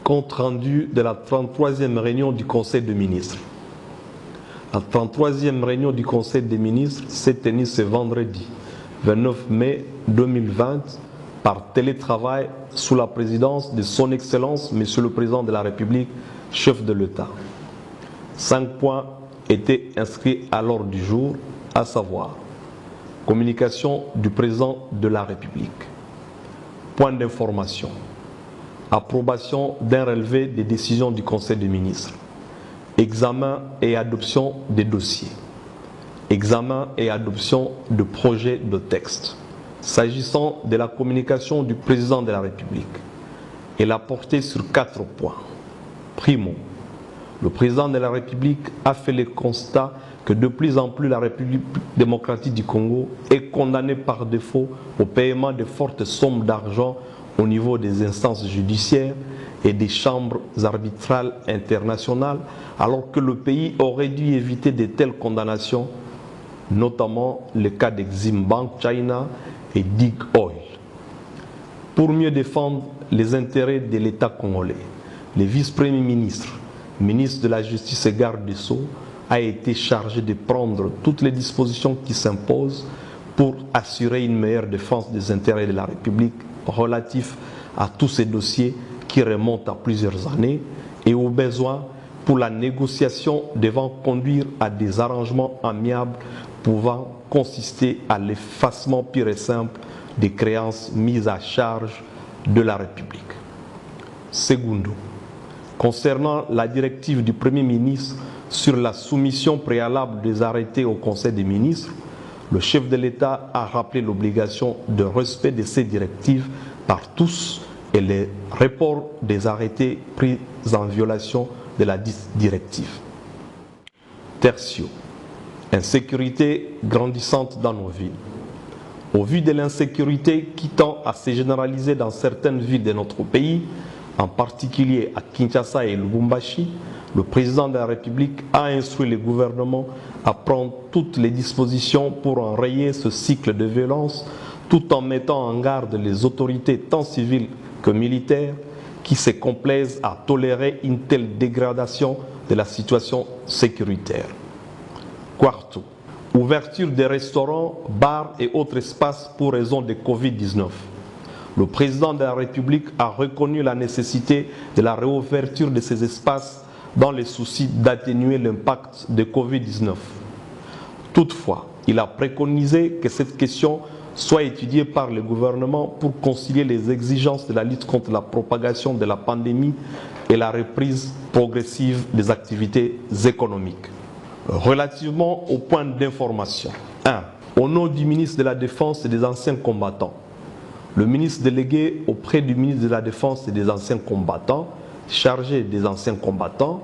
compte rendu de la 33e réunion du Conseil des ministres. La 33e réunion du Conseil des ministres s'est tenue ce vendredi 29 mai 2020 par télétravail sous la présidence de Son Excellence Monsieur le Président de la République, chef de l'État. 5 points étaient inscrits à l'ordre du jour, à savoir communication du Président de la République. Point d'information. Approbation d'un relevé des décisions du Conseil des ministres. Examen et adoption des dossiers. Examen et adoption de projets de texte. S'agissant de la communication du Président de la République, elle a porté sur 4 points. Primo, le Président de la République a fait le constat que de plus en plus la République démocratique du Congo est condamnée par défaut au paiement de fortes sommes d'argent au niveau des instances judiciaires et des chambres arbitrales internationales, alors que le pays aurait dû éviter de telles condamnations, notamment le cas d'Exim Bank China et Dig Oil. Pour mieux défendre les intérêts de l'État congolais, le vice-premier ministre, ministre de la Justice et garde des Sceaux, a été chargé de prendre toutes les dispositions qui s'imposent pour assurer une meilleure défense des intérêts de la République relatifs à tous ces dossiers qui remontent à plusieurs années et aux besoins pour la négociation devant conduire à des arrangements amiables pouvant consister à l'effacement pur et simple des créances mises à charge de la République. Secondo, concernant la directive du Premier ministre sur la soumission préalable des arrêtés au Conseil des ministres, le chef de l'État a rappelé l'obligation de respect de ces directives par tous et le report des arrêtés pris en violation de la directive. Tertio, insécurité grandissante dans nos villes. Au vu de l'insécurité qui tend à se généraliser dans certaines villes de notre pays, en particulier à Kinshasa et Lubumbashi, le président de la République a instruit le gouvernement à prendre toutes les dispositions pour enrayer ce cycle de violence, tout en mettant en garde les autorités tant civiles que militaires qui se complaisent à tolérer une telle dégradation de la situation sécuritaire. Quarto, ouverture des restaurants, bars et autres espaces pour raison de Covid-19. Le président de la République a reconnu la nécessité de la réouverture de ces espaces dans le souci d'atténuer l'impact de Covid-19. Toutefois, il a préconisé que cette question soit étudiée par le gouvernement pour concilier les exigences de la lutte contre la propagation de la pandémie et la reprise progressive des activités économiques. Relativement au point d'information. 1. Au nom du ministre de la Défense et des anciens combattants, le ministre délégué auprès du ministre de la Défense et des anciens combattants, chargé des anciens combattants,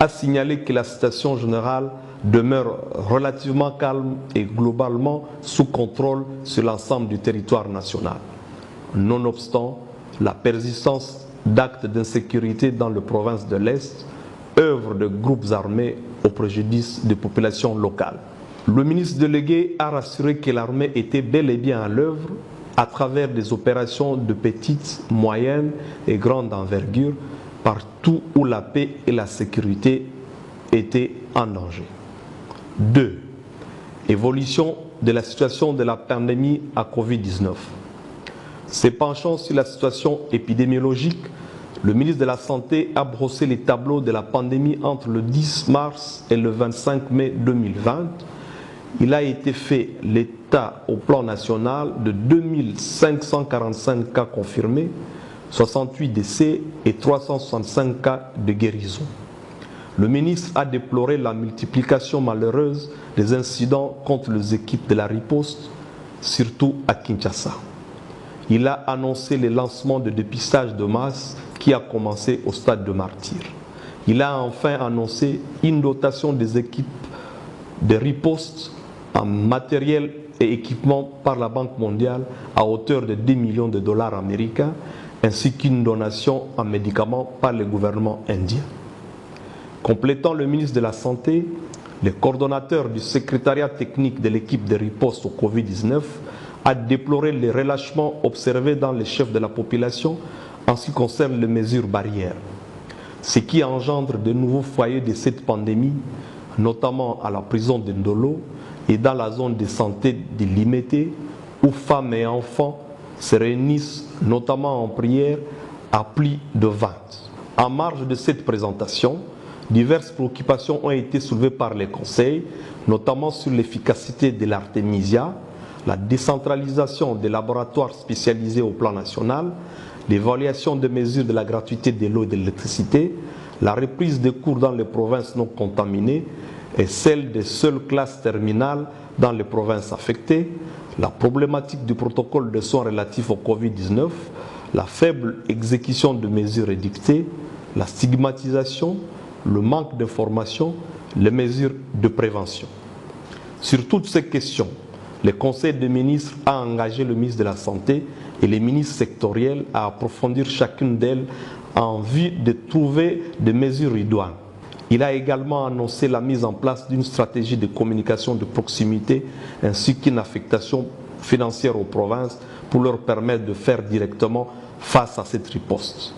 a signalé que la situation générale demeure relativement calme et globalement sous contrôle sur l'ensemble du territoire national. Nonobstant la persistance d'actes d'insécurité dans les provinces de l'Est, œuvre de groupes armés au préjudice des populations locales. Le ministre délégué a rassuré que l'armée était bel et bien à l'œuvre à travers des opérations de petite, moyenne et grande envergure partout où la paix et la sécurité étaient en danger. 2. Évolution de la situation de la pandémie à Covid-19. Se penchant sur la situation épidémiologique, le ministre de la Santé a brossé les tableaux de la pandémie entre le 10 mars et le 25 mai 2020. Il a été fait l'état au plan national de 2545 cas confirmés, 68 décès et 365 cas de guérison. Le ministre a déploré la multiplication malheureuse des incidents contre les équipes de la riposte, surtout à Kinshasa. Il a annoncé le lancement de dépistage de masse qui a commencé au stade de Martyr. Il a enfin annoncé une dotation des équipes de riposte en matériel et équipement par la Banque mondiale à hauteur de 10 millions de dollars américains, ainsi qu'une donation en médicaments par le gouvernement indien. Complétant le ministre de la Santé, le coordonnateur du secrétariat technique de l'équipe de riposte au Covid-19 a déploré les relâchements observés dans les chefs de la population en ce qui concerne les mesures barrières. ce qui engendre de nouveaux foyers de cette pandémie, notamment à la prison de Ndolo et dans la zone de santé de Limete, où femmes et enfants se réunissent notamment en prière à plus de 20. En marge de cette présentation, diverses préoccupations ont été soulevées par les conseils, notamment sur l'efficacité de l'Artemisia, la décentralisation des laboratoires spécialisés au plan national, l'évaluation des mesures de la gratuité de l'eau et de l'électricité, la reprise des cours dans les provinces non contaminées et celle des seules classes terminales dans les provinces affectées, la problématique du protocole de soins relatifs au Covid-19, la faible exécution de mesures édictées, la stigmatisation, le manque d'information, les mesures de prévention. Sur toutes ces questions, le Conseil des ministres a engagé le ministre de la Santé et les ministres sectoriels à approfondir chacune d'elles en vue de trouver des mesures idoines. Il a également annoncé la mise en place d'une stratégie de communication de proximité ainsi qu'une affectation financière aux provinces pour leur permettre de faire directement face à cette riposte.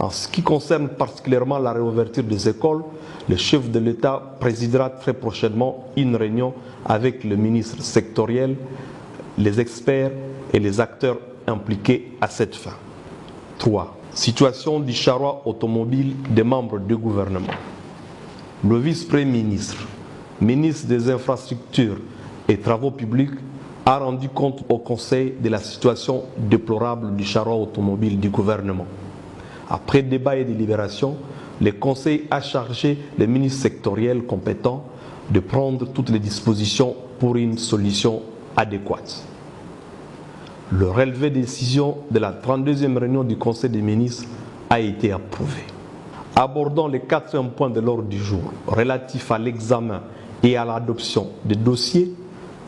En ce qui concerne particulièrement la réouverture des écoles, le chef de l'État présidera très prochainement une réunion avec le ministre sectoriel, les experts et les acteurs impliqués à cette fin. 3. Situation du charroi automobile des membres du gouvernement. Le vice-premier ministre, ministre des Infrastructures et Travaux publics, a rendu compte au Conseil de la situation déplorable du charroi automobile du gouvernement. Après débat et délibération, le Conseil a chargé les ministres sectoriels compétents de prendre toutes les dispositions pour une solution adéquate. Le relevé de décision de la 32e réunion du Conseil des ministres a été approuvé. Abordons les 4e points de l'ordre du jour relatifs à l'examen et à l'adoption des dossiers.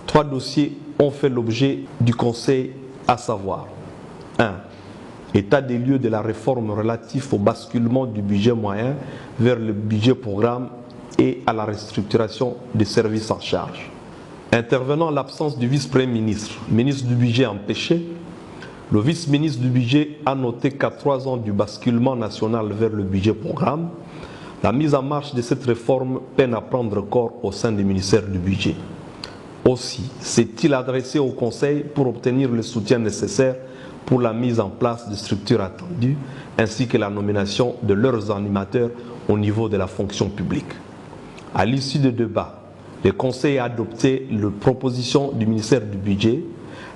3 dossiers ont fait l'objet du Conseil, à savoir 1. État des lieux de la réforme relatif au basculement du budget moyen vers le budget programme et à la restructuration des services en charge. Intervenant l'absence du vice-premier ministre, ministre du budget empêché, le vice-ministre du budget a noté qu'à 3 ans du basculement national vers le budget programme, la mise en marche de cette réforme peine à prendre corps au sein du ministère du budget. Aussi, s'est-il adressé au Conseil pour obtenir le soutien nécessaire pour la mise en place de structures attendues, ainsi que la nomination de leurs animateurs au niveau de la fonction publique. À l'issue des débats, le Conseil a adopté la proposition du ministère du Budget,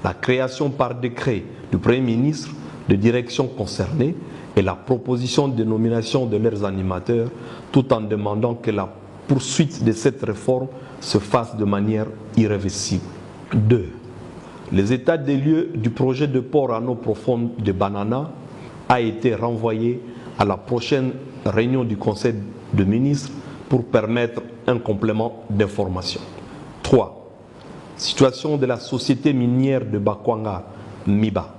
la création par décret du Premier ministre de directions concernées et la proposition de nomination de leurs animateurs, tout en demandant que la poursuite de cette réforme se fasse de manière irréversible. 2. Les états des lieux du projet de port en eau profonde de Banana a été renvoyé à la prochaine réunion du Conseil des ministres pour permettre un complément d'information. 3. Situation de la société minière de Bakwanga, MIBA.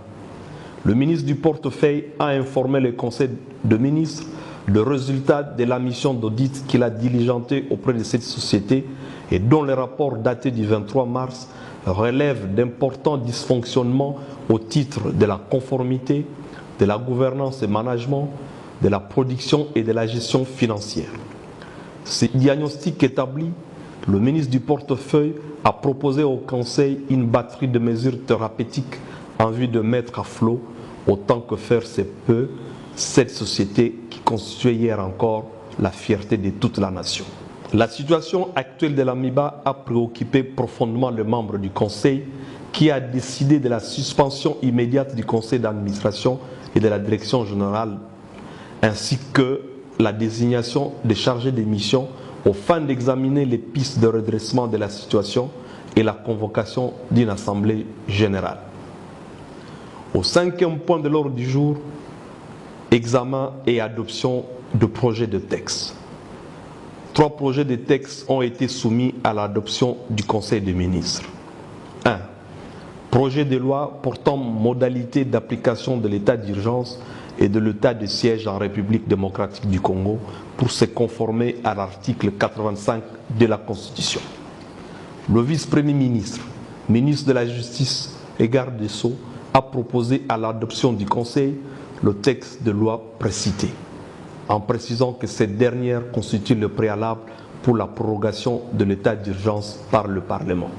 Le ministre du portefeuille a informé le Conseil des ministres du résultat de la mission d'audit qu'il a diligentée auprès de cette société et dont le rapport daté du 23 mars relève d'importants dysfonctionnements au titre de la conformité, de la gouvernance et management, de la production et de la gestion financière. Ce diagnostic établi, le ministre du portefeuille a proposé au Conseil une batterie de mesures thérapeutiques en vue de mettre à flot, autant que faire se peut, cette société qui constituait hier encore la fierté de toute la nation. La situation actuelle de la MIBA a préoccupé profondément les membres du Conseil qui a décidé de la suspension immédiate du Conseil d'administration et de la Direction générale, ainsi que la désignation des chargés des missions aux fins d'examiner les pistes de redressement de la situation et la convocation d'une assemblée générale. Au 5e point de l'ordre du jour, examen et adoption de projets de texte. 3 projets de texte ont été soumis à l'adoption du Conseil des ministres. 1. Projet de loi portant modalité d'application de l'état d'urgence et de l'état de siège en République démocratique du Congo pour se conformer à l'article 85 de la Constitution. Le vice-premier ministre, ministre de la Justice et garde des Sceaux, a proposé à l'adoption du Conseil le texte de loi précité. en précisant que cette dernière constitue le préalable pour la prorogation de l'état d'urgence par le Parlement.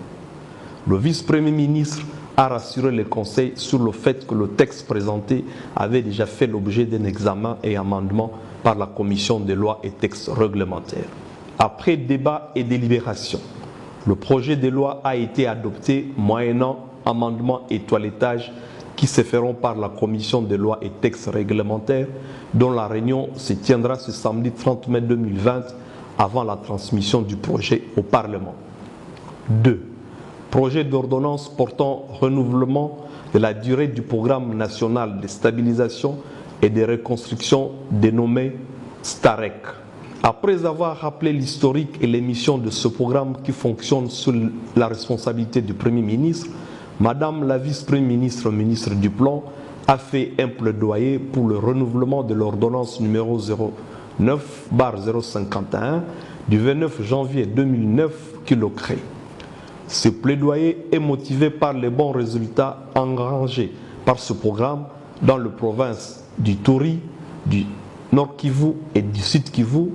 Le vice-premier ministre a rassuré le Conseil sur le fait que le texte présenté avait déjà fait l'objet d'un examen et amendement par la Commission des lois et textes réglementaires. Après débat et délibération, le projet de loi a été adopté moyennant amendements et toilettage qui se feront par la Commission des lois et textes réglementaires, dont la réunion se tiendra ce samedi 30 mai 2020 avant la transmission du projet au Parlement. 2. Projet d'ordonnance portant renouvellement de la durée du programme national de stabilisation et de reconstruction dénommé STAREC. Après avoir rappelé l'historique et les missions de ce programme qui fonctionne sous la responsabilité du Premier ministre, Madame la vice-première ministre, ministre du Plan, a fait un plaidoyer pour le renouvellement de l'ordonnance numéro 09/051 du 29 janvier 2009 qui le crée. Ce plaidoyer est motivé par les bons résultats engrangés par ce programme dans les provinces du Touri, du Nord Kivu et du Sud Kivu,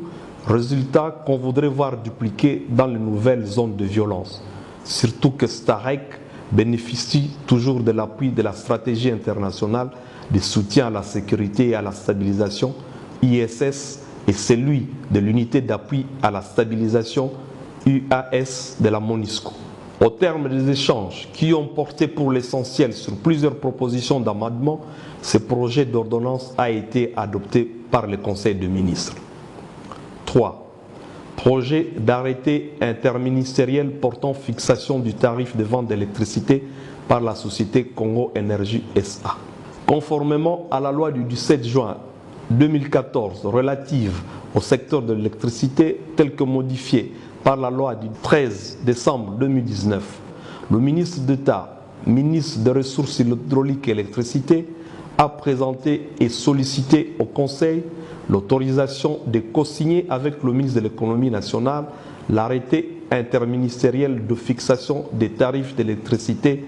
résultats qu'on voudrait voir dupliqués dans les nouvelles zones de violence. Surtout que STAREC bénéficie toujours de l'appui de la stratégie internationale de soutien à la sécurité et à la stabilisation, ISS, et celui de l'unité d'appui à la stabilisation, UAS, de la MONUSCO. Au terme des échanges qui ont porté pour l'essentiel sur plusieurs propositions d'amendement, ce projet d'ordonnance a été adopté par le Conseil des ministres. 3. Projet d'arrêté interministériel portant fixation du tarif de vente d'électricité par la société Congo Énergie SA. Conformément à la loi du 17 juin 2014 relative au secteur de l'électricité telle que modifiée par la loi du 13 décembre 2019, le ministre d'État, ministre des Ressources hydrauliques et électricité, a présenté et sollicité au Conseil l'autorisation de co-signer avec le ministre de l'Économie nationale l'arrêté interministériel de fixation des tarifs d'électricité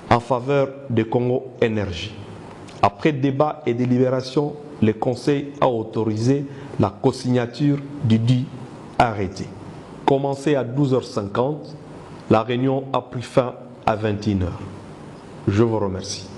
en faveur de Congo Énergie. Après débat et délibération, le Conseil a autorisé la co-signature du dit arrêté. Commencé à 12h50, la réunion a pris fin à 21h. Je vous remercie.